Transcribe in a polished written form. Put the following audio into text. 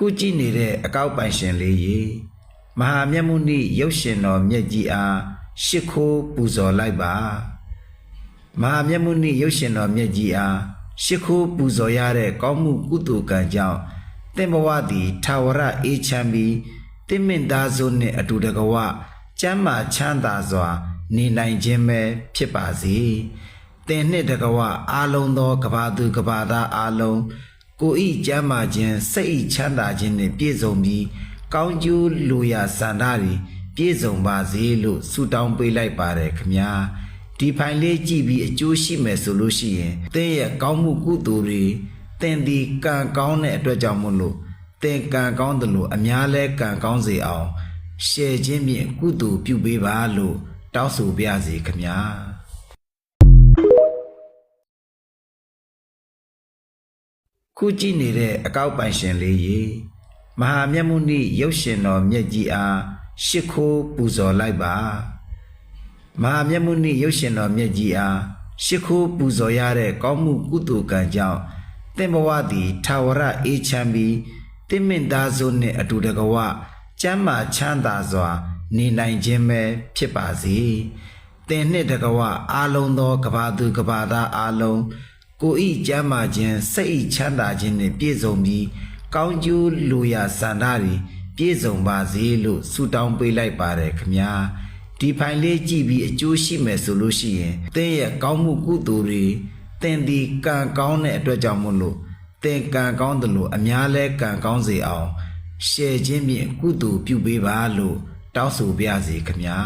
ခုကြည့်နေတဲ့အကောက်ပိုင်ရှင်လေးရေမဟာမြတ်မုနိရုပ်ရှင်တော်မြတ်ကြီးအားရှ िख ိုးပူဇော်လိုက်ပါမဟာမြတ်မုနိရုပ်ရှင်တော်မြတ်ကြီးအားရှ िख ိုးပူဇော်ရတဲ့ကောင်းမှုကုသိုလ်ကံကြောင့်သင်ဘဝသည်ထာဝရအေးချမ်းပြီးတင့်မင်သားစုနှင့်အတူတကွကျမ်းမာချမ်းသာစွာနေနိုင်ခြင်းပဲဖြစ်ပါစေသင်နှင့်တကွအာလုံးသောကဘာသူကဘာသားအာလုံးကိုဤကျမ်းမာခြင်းစိတ်ဤချမ်းသာခြင်းနှင့်ပြည့်စုံပြီးကောင်းကျိုးလိုရာဆန္ဒတွေပြည့်စုံပါစေလို့ဆုတောင်းပေးလိုက်ပါတယ်ခင်ဗျာဒီဖိုင်လေးကြည့်ပြီးအကျိုးရှိမယ်ဆိုလို့ရှိရင်သင်ရဲ့ကောင်းမှုကုသိုလ်တွေသင်ဒီကံကောင်းတဲ့အတွက်ကြောင့်မို့လို့သင်ကံကောင်းတယ်လို့အများလဲကံကောင်းစေအောင်ရှယ်ခြင်းဖြင့်ကုသိုလ်ပြုပေးပါလို့တောင်းဆိုပါရစေခင်ဗျာခုကြည့်နေတဲ့အကောက်ပိုင်ရှင်လေးရေမဟာမြတ်မုနိရုပ်ရှင်တော်မြတ်ကြီးအားရှ िख ိုးပူဇော်လိုက်ပါမဟာမြတ်မုနိရုပ်ရှင်တော်မြတ်ကြီးအားရှ िख ိုးပူဇော်ရတဲ့ကောင်းမှုကုသိုလ်ကံကြောင့်သင်ဘဝသည်ထာဝရအေးချမ်းပြီးတင့်မင်သားစုနှင့်အတူတကွကျမ်းမာချမ်းသာစွာနေနိုင်ခြင်းပဲဖြစ်ပါစေသင်နှင့်တကွအာလုံးသောကဘာသူကဘာသားအာလုံးကိုဤကျမ်းမာခြင်းစိတ်ဤချမ်းသာခြင်းနှင့်ပြည့်စုံပြီးကောင်းကျိုးလိုရာဆန္ဒတွေပြည့်စုံပါစေလို့ဆုတောင်းပေးလိုက်ပါတယ်ခင်ဗျာဒီဖိုင်လေးကြည့်ပြီးအကျိုးရှိမယ်ဆိုလို့ရှိရင်သင်ရဲ့ကောင်းမှုကုသိုလ်တွေသင်ဒီကံကောင်းတဲ့အတွက်ကြောင့်မို့လို့သင်ကံကောင်းတယ်လို့အများလဲကံကောင်းစေအောင်ရှယ်ခြင်းဖြင့်ကုသိုလ်ပြုပေးပါလို့တောင်းဆိုပါရစေခင်ဗျာ